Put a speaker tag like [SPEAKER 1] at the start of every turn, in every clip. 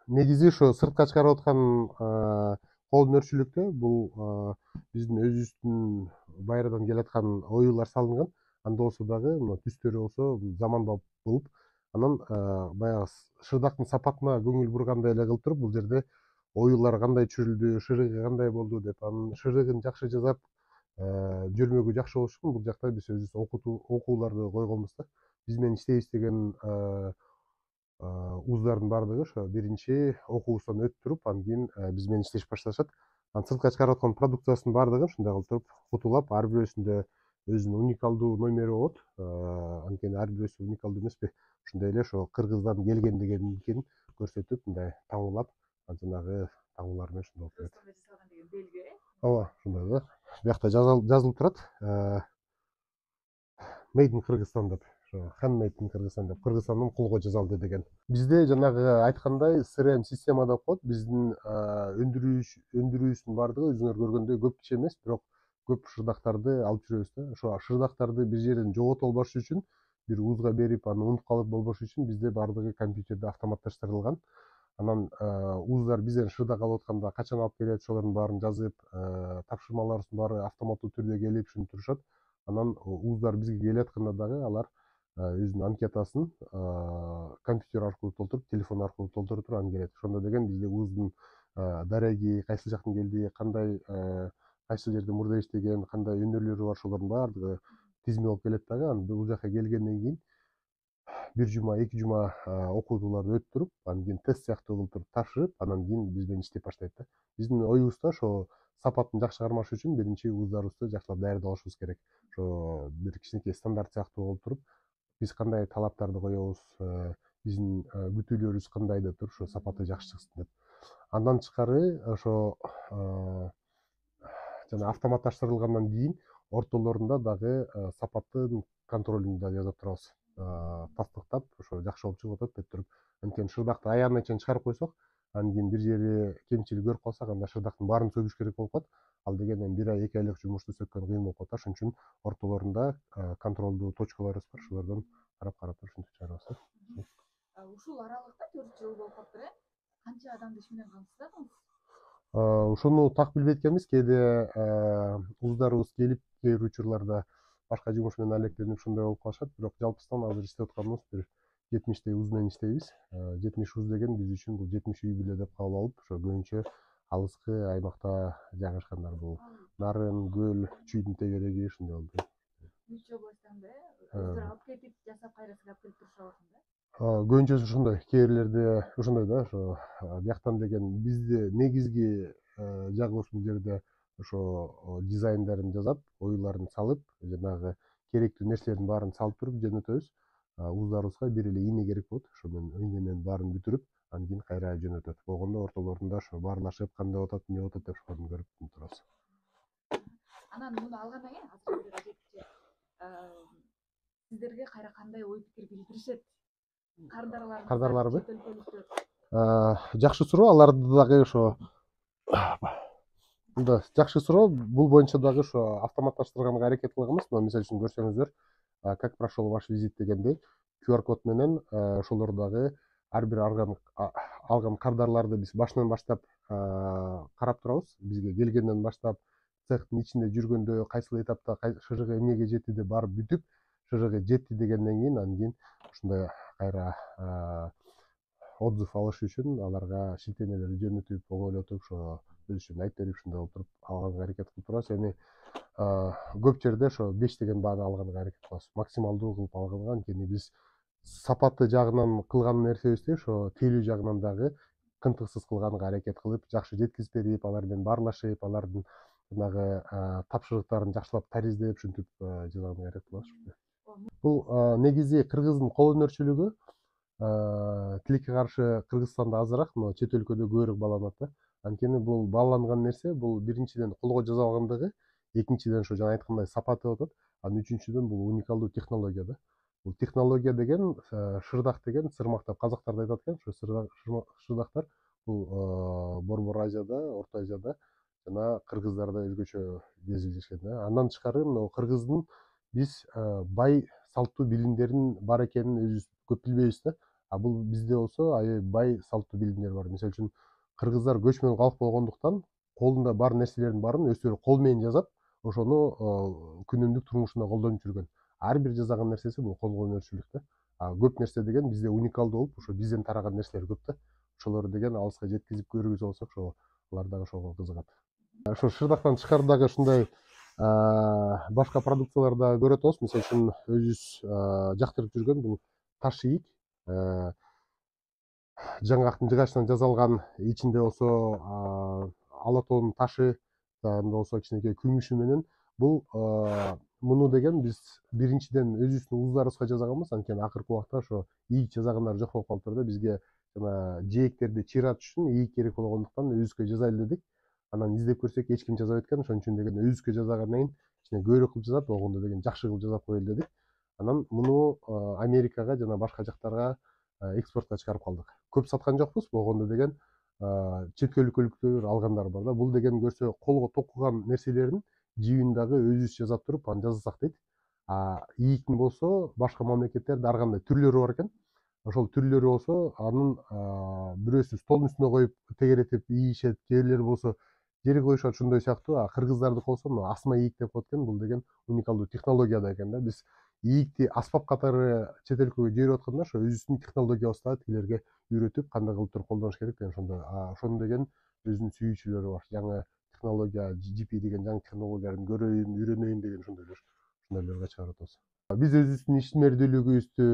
[SPEAKER 1] негизи ошо сыртка чыгарып аткан кол өнөрчүлүктө бул биздин өзүбүздүн байрадан келаткан оюлар салынган. Анда болсо дагы мына түстөрү болсо заманбап болуп, анан баягы шырдактын сапатына көңүл бургандай эле кылып туруп, бул жерде оюлар кандай түшүрүлдү, шырыгы кандай болду деп, анын шырыгын жакшы жасап, жөрмөгү жакшы болуш үчүн бул жакта биз өзүбүз окууларды койгонбуз да. Биз менен иштейбиз деген уздардын баардыгы ошо биринчи окуубуздан өтүп туруп, анан кийин биз менен иштешип башташат. Анан сыртка чыгарып аткан продукциясынын баардыгын ушундай кылып туруп кутулап, ар бирөөсүндө өзүнүн уникалдуу номери болот. Анткени ар бирөөсү уникалдуу эмеспи. Ошондой эле ошо кыргыздан келген дегендикин көрсөтүп, мындай таңуулап, жанагы таңуулар менен ушундай болуп берет.
[SPEAKER 2] Кыргызстанда жасалган деген белги.
[SPEAKER 1] Ооба, ушундай да. Биякта жазылып турат. Made in Кыргызстан деп, handmade in Кыргызстан деп, Кыргызстандан колго жасалды деген. Бизде жанагы айткандай CRM система деп коет. Биздин өндүрүүбүздүн баардыгы өзүңөр көргөндөй көпчө эмес, бирок көп шырдактарды алып жүрөбүз да. Ошо шырдактарды бир жерден жогото албаш үчүн, бир уузга берип, аны унутуп калып болбош үчүн бизде баардыгы компьютерде автоматташтырылган. Анан ууздар бизден шырдак алып атканда качан алып келет, ошолордун баарын жазып, тапшырмаларыбыздын баары автоматтуу түрдө келип ушинтип турушат. Анан ууздар бизге келатканда дагы алар өзүнүн анкетасын компьютер аркылуу толтуруп, телефон аркылуу толтура туруп анан келет. Ошондо деген бизде ууздун дареги кайсыл жактан келди, кандай кайсыл жерде мурда иштеген, кандай өнөрлөрү бар, ошолордун баардыгы тизме болуп келет дагы. Анан бул жака келгенден кийин бир жума, 2 жума окутууларды өтүп туруп, анан кийин тест сыяктуу кылып туруп тапшырып, анан кийин биз менен иштеп баштайт да. Биздин оюбуз да ошо сапатын жакшы чыгармаш үчүн биринчи ууздарыбызды жакшылап даярдалышыбыз керек. Ошо бир кичинекей стандарт сыяктуу болуп туруп, биз кандай талаптарды коебуз, биздин күтүүлөрүбүз кандай деп туруп, ошо сапаты жакшы чыксын деп. Андан тышкары ошо жана автоматташтырылгандан кийин ортолорунда дагы сапаттын контролун да жасап турабыз. Тастыктап, ошо жакшы болуп чыгып атат деп туруп. Анткени шырдакты аягына чейин чыгарып койсок, анан кийин бир жери кемчилик көрүп калсак, анда шырдактын баарын сөгүш керек болуп калат. Ал деген бир ай, 2 айлык жумушту сөккөн кыйын болуп калат. Ошон үчүн ортолорунда контролдуу точкаларыбыз бар. Ошолордон карап ушинтип чыгарабыз да.
[SPEAKER 2] Ушул аралыкта 4 жыл болуп калыптыр, канча адамды иш менен камсыздадыңыз?
[SPEAKER 1] Ушуну так билбей эткенбиз. Кээде ууздарыбыз келип, кээ бир учурларда башка жумуш менен алектенип ушундай болуп калышат. Бирок жалпысынан азыр иштеп атканыбыз бир 70 уз менен иштейбиз. 70 уз деген биз үчүн бул 70 үй бүлө деп кабыл алып, ошо көбүнчө алыскы аймакта жайгашкандар. Бул Нарын, Көл, Чүйдүн тегереги ушундай болду.
[SPEAKER 2] Нече областтан уздар алып кетип, жасап кайра силер алып келип турушабы да?
[SPEAKER 1] Көбүнчөсү ошондой. Кээ бирлерде ошондой да, ошо бияктан деген бизде негизги жагыбыз бул жерде ошо дизайндарын жасап, оюларын салып, жанагы керектүү нерселердин баарын салып туруп жөнөтөбүз. Ууздарыбызга бир эле ийне керек болот. Ошо менен ийне менен баарын бүтүрүп, анан кийин кайра жөнөтөт. Болгондо ортолорунда ошо баарлашып, кандай болуп атат, эмне болуп атат деп ошолорду көрүп турабыз.
[SPEAKER 2] Анан муну алгандан кийин азыр бир адетчи сиздерге кайра кандай ой пикир билдиришет?
[SPEAKER 1] Кардарларбы?
[SPEAKER 2] Чет өлкөлүктөр.
[SPEAKER 1] Жакшы суроо. Аларды дагы ошо мында жакшы суроо. Бул боюнча дагы ошо автоматташтырганга аракет кылганбыз. Мына мисалы үчүн көрсөңүздөр, как прошел ваш визит дегендей QR код менен ошолор дагы ар бир алган кардарларды биз башынан баштап карап турабыз. Бизге келгенден баштап цехтин ичинде жүргөндө кайсыл этапта шырыгы эмнеге жетти деп барып бүтүп, шырыгы жетти дегенден кийин анан кийин ушундай кайра отзыв алыш үчүн аларга шилтемелерди жөнөтүп, оңойлотуп, ошо биз үчүн айтып берип, ушундай болуп туруп алганга аракет кылып турабыз. Эми көп жерде ошо 5 деген бааны алганга аракет кылабыз. Максималдуу кылып алганга, анткени биз сапаты жагынан кылган нерсебизди ошо тейлөө жагынан дагы кынтыксыз кылганга аракет кылып, жакшы жеткизип берип, алар менен баарлашып, алардын жанагы тапшырыктарын жакшылап тариздеп, ушинтип жасаганга аракет кылабыз. Бул негизи кыргыздын кол өнөрчүлүгү тилекке каршы Кыргызстанда азыраак, но чет өлкөдө көбүрөөк бааланат да. Анткени бул бааланган нерсе, бул биринчиден колго жасалгандыгы, экинчиден ошо жана айткандай сапаты болуп атат. Анан үчүнчүдөн бул уникалдуу технология да. Бул технология деген, шырдак деген, сырмак деп казактар да айтат экен. Ошо шырдактар бул Борбор Азияда, Орто Азияда жана кыргыздарда өзгөчө кезиктешкен да. Андан тышкары мына кыргыздын биз бай салттуу билимдерин бар экенин өзүбүз көп билбейбиз да. Бул бизде болсо аябай бай салттуу билимдер бар. Мисалы үчүн кыргыздар көчмөн калк болгондуктан колунда бар нерселердин баарын өздөрү кол менен жазат, ошону күнүмдүк турмушунда колдонуп жүргөн. Ар бир жасаган нерсеси бул колгонерчилик да. Көп нерсе деген бизде уникалдуу болуп, ошо бизден тараган нерселер көп да. Ошолорду деген алыска жеткизип көргүзө алсак, ошо алар дагы ошого кызыгат. Ошо шырдактан тышкары дагы ушундай башка продукциялар да көрөт болобуз. Мисалы үчүн өзүбүз жактырып жүргөн бул таш ийик. Жаңгактын жыгачынан жасалган, ичинде болсо ала тоонун ташы, анда болсо кичинекей күмүшү менен. Бул муну деген биз биринчиден өзүбүздүн ууздарыбызга жасаганбыз, анткени акыркы убакта ошо ийик жасагандар жок болуп калыптыр да. Бизге жана жээктерди чыйратыш үчүн ийик керек болгондуктан өзүбүзгө жасайлы дедик. Анан издеп көрсөк эч ким жасабайт экен, ошон үчүн деген өзүбүзгө жасагандан кийин кичине көбүрөөк кылып жасап, болгондо деген жакшы кылып жасап коелу дедик. Анан муну Америкага жана башка жактарга экспортко чыгарып калдык. Көп саткан жокпуз, болгондо деген чет өлкөлүктөр алгандар бар да. Бул деген көрсө колго токуган нерселердин жибин дагы өзүбүз жасап туруп аны жасасак дейт. Ийиктин болсо башка мамлекеттерде ар кандай түрлөрү бар экен. Ошол түрлөрү болсо анын бирөөсү столдун үстүнө коюп тегеретип ийишет, кээ бирлери болсо жери коюшат ошондой сыяктуу. Кыргыздардыкы болсо мына асма ийик деп коет экен. Бул деген уникалдуу технология да экен да. Биз ийикти аспап катары чет өлкөгө жиберип атканда ошо өзүбүздүн технологиябызды дагы тигилерге үйрөтүп кандай кылып туруп колдоныш керек деген ошондой. Ошону деген өзүнүн сүйүүчүлөрү бар. Жаңы технология, GP деген жаңы технологияларын көрөйүн, үйрөнөйүн деген ошондойлорго чыгарып атабыз. Биз өзүбүздүн ишмердүүлүгүбүздү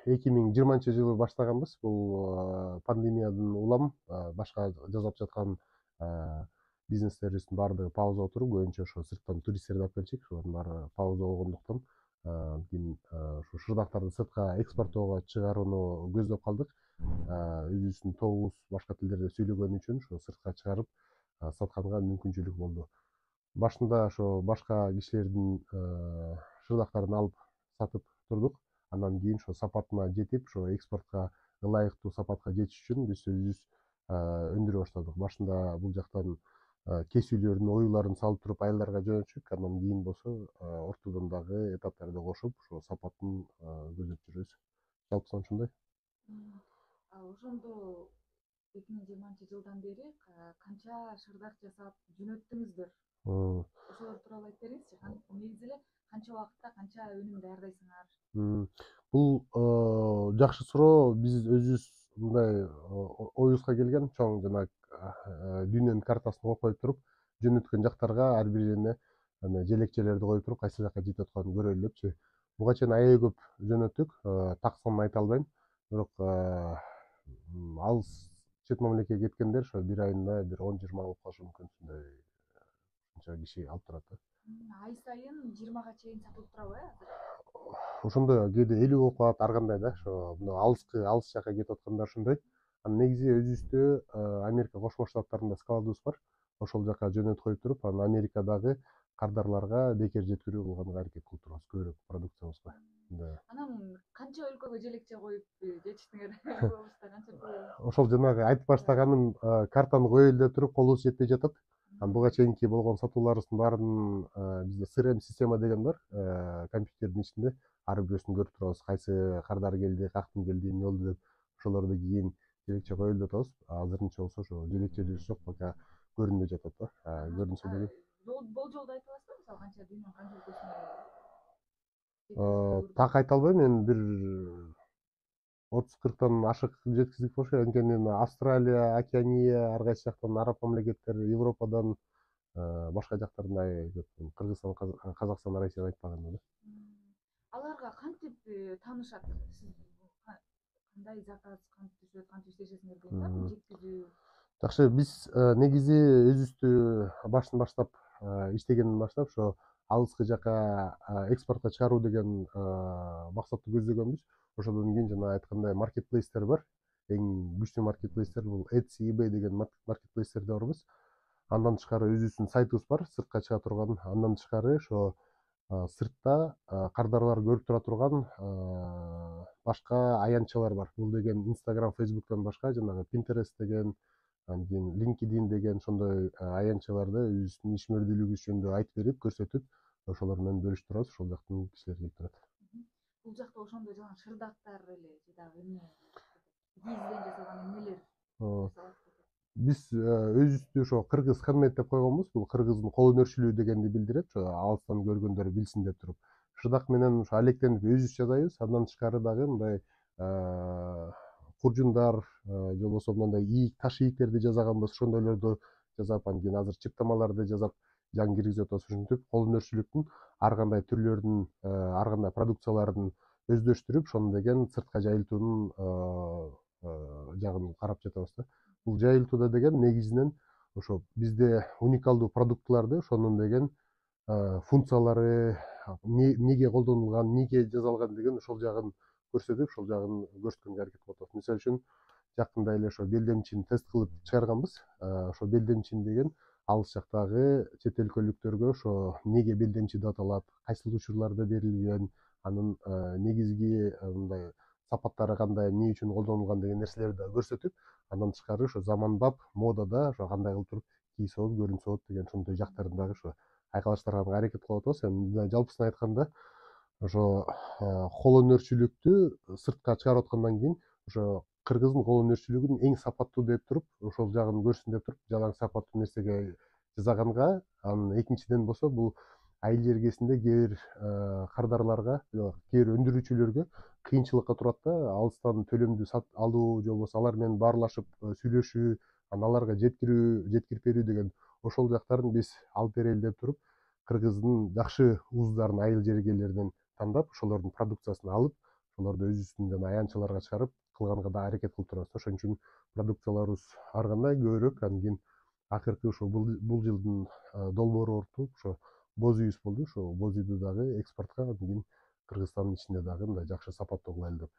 [SPEAKER 1] 2020-жылы баштаганбыз. Бул пандемиядан улам башка жасап жаткан бизнестерибиздин баардыгы пауза отуруп, көбүнчө ошо сырттан туристтерди алып келчүк. Ошолордун баары пауза болгондуктан кийин ушу шырдактарды сыртка экспорттоого чыгарууну көздөп калдык. Өзүбүздүн тобубуз башка тилдерде сүйлөгөнү үчүн ошо сыртка чыгарып сатканга мүмкүнчүлүк болду. Башында ошо башка кишилердин шырдактарын алып сатып турдук. Андан кийин ошо сапатына жетип, ошо экспортко ылайыктуу сапатка жетиш үчүн биз өзүбүз өндүрө баштадык. Башында бул жактан кесүүлөрдүн оюларын салып туруп аялдарга жөнөтчүк. Андан кийин болсо ортодон дагы этаптарды кошуп, ошо сапатын көздөп жүрөбүз. Жалпысынан ушундай.
[SPEAKER 2] Ошондо 2020-жылдан бери канча шырдак жасап жөнөттүңүздөр? Ошолор тууралуу айтып бериңизчи. Негизи эле канча убакытта канча өнүм даярдайсыңар?
[SPEAKER 1] Бул жакшы суроо. Биз өзүбүз мындай оюбузга келген чоң жана дүйнөнүн картасын коюп коюп туруп, жөнөткөн жактарга ар бирине желекчелерди коюп туруп, кайсы жака жетип атканын көрөлү депчи. Буга чейин аябай көп жөнөттүк. Так санын айта албайм. Бирок алыс чет мамлекетке кеткендер ошо бир айында бир 10-20 болуп калышы мүмкүн. Ушунча киши алып турат да.
[SPEAKER 2] Ай сайын 20га чейин сатылып турабы азыр?
[SPEAKER 1] Ошондой кээде 50 болуп калат, ар кандай да. Ошо алыс жака кетип аткандар ошондой. Негизи өзүбүздө Америка Кошмо Штаттарында складыбыз бар. Ошол жака жөнөтүп коюп туруп, анан Америкадагы кардарларга бекер жеткирүү кылганга аракет кылып турабыз көбүрөөк продукциябызга.
[SPEAKER 2] Анан канча өлкөгө желекче коюп жетиштиңер? Болушта канча?
[SPEAKER 1] Ошол жанагы айтып баштаганым, картаны коелу деп туруп колубуз жетпей жатат. Буга чейинки болгон сатууларыбыздын баарын бизде CRM система деген бар. Компьютердин ичинде ар бирөөсүн көрүп турабыз. Кайсы кардар келди, каяктан келди, эмне болду деп. Ошолорду кийин желекче коелу деп атабыз. Азырынча болсо ошо желекчелерибиз жок, пока көрүнбөй жатат да. Көрүнсө деген.
[SPEAKER 2] Болжолду айта аласызбы? Мисалы канча дүйнөнүн канча өлкөсүнө?
[SPEAKER 1] Так айта албайм. Эми бир 30-40тан ашык жеткиздик болуш керек. Анткени Австралия, Океания, ар кайсы жактан араб мамлекеттери, Европадан, башка жактардан аябай көп. Кыргызстан, Казакстан, Россияны айтпаганда да.
[SPEAKER 2] Аларга кантип таанышат? Сиз кандай заказ, кантип түшөт, кантип иштешесиңер дейм, жеткизүү?
[SPEAKER 1] Жакшы, биз негизи өзүбүздү баштан баштап иштегенден баштап ошо алыскы жака экспортко чыгаруу деген максатты көздөгөнбүз. Ошондон кийин жана айткандай маркетплейстер бар. Эң күчтүү маркетплейстер бул Etsy, eBay деген маркетплейстерде барбыз. Андан тышкары өзүбүздүн сайтыбыз бар, сыртка чыга турган. Андан тышкары ошо сыртта кардарлар көрүп тура турган башка аянтчалар бар. Бул деген Instagram, Facebook'тан башка жанагы Pinterest деген, анан кийин LinkedIn деген ошондой аянтчаларды өзүбүздүн ишмердүүлүгүбүз жөнүндө айтып берип, көрсөтүп, ошолор менен бөлүшүп турабыз. Ошол жактан кишилер келип турат.
[SPEAKER 2] Бул жакта ошондой жана шырдактар эле же дагы эмне? кийизден жасалган эмнелер
[SPEAKER 1] Ооба.
[SPEAKER 2] жасалат деп?
[SPEAKER 1] Биз өзүбүздү ошо кыргыз хендмейд деп койгонбуз. Бул кыргыздын кол өнөрчүлүгү дегенди билдирет. Ошо алыстан көргөндөр билсин деп туруп. Шыдак менен ошо алектенип өзүбүз жасайбыз. Андан тышкары дагы мындай куржундар же болбосо мындай ийик, таш ийиктерди жасаганбыз. Ошондойлорду жасап, анан кийин азыр чыктамаларды жасап жаңы киргизип атабыз. Ушинтип кол өнөрчүлүктүн ар кандай түрлөрүнүн, ар кандай продукциялардын өздөштүрүп, ошону деген сыртка жайылтуунун жагын карап жатабыз да. Бул жайылтууда деген негизинен ошо бизде уникалдуу продуктыларды, ошонун деген функциялары, эмнеге колдонулган, эмнеге жасалган деген ошол жагын көрсөтүп, ошол жагын көрсөткөнгө аракет кылып атабыз. Мисалы үчүн жакында эле ошо белдемчини тест кылып чыгарганбыз. Ошо белдемчин деген алыс жактагы чет өлкөлүктөргө ошо эмнеге белдемчи деп аталат, кайсыл учурларда берилген, анын негизги мындай сапаттары кандай, эмне үчүн колдонулган деген нерселерди да көрсөтүп, андан тышкары ошо заманбап модада ошо кандай кылып туруп кийсе болот, көрүнсө болот деген ошондой жактарын дагы ошо айкалыштырганга аракет кылып атабыз. Эми жалпысын айтканда ошо кол өнөрчүлүктү сыртка чыгарып аткандан кийин ошо кыргыздын кол өнөрчүлүгүн эң сапаттуу деп туруп, ошол жагын көрсүн деп туруп, жалаң сапаттуу нерсеге жасаганга, анан экинчиден болсо бул айыл жергесинде кээ бир кардарларга, кээ бир өндүрүүчүлөргө кыйынчылыкка турат да, алыстан төлөмдү алуу же болбосо алар менен баарлашып сүйлөшүү, анан аларга жеткирип берүү деген ошол жактарын биз алып берели деп туруп, кыргыздын жакшы ууздарын айыл жергелеринен тандап, ошолордун продукциясын алып, ошолорду өзүбүздүн аянтчаларга чыгарып кылганга да аракет кылып турабыз. Ошон үчүн продукцияларыбыз ар кандай көбүрөөк. Анан кийин акыркы ошо бул жылдын долбоору ошо боз үйүбүз болду. Ошо боз үйдү дагы экспортко, анан кийин Кыргызстандын ичинде дагы мындай жакшы сапаттуу кылайлы деп.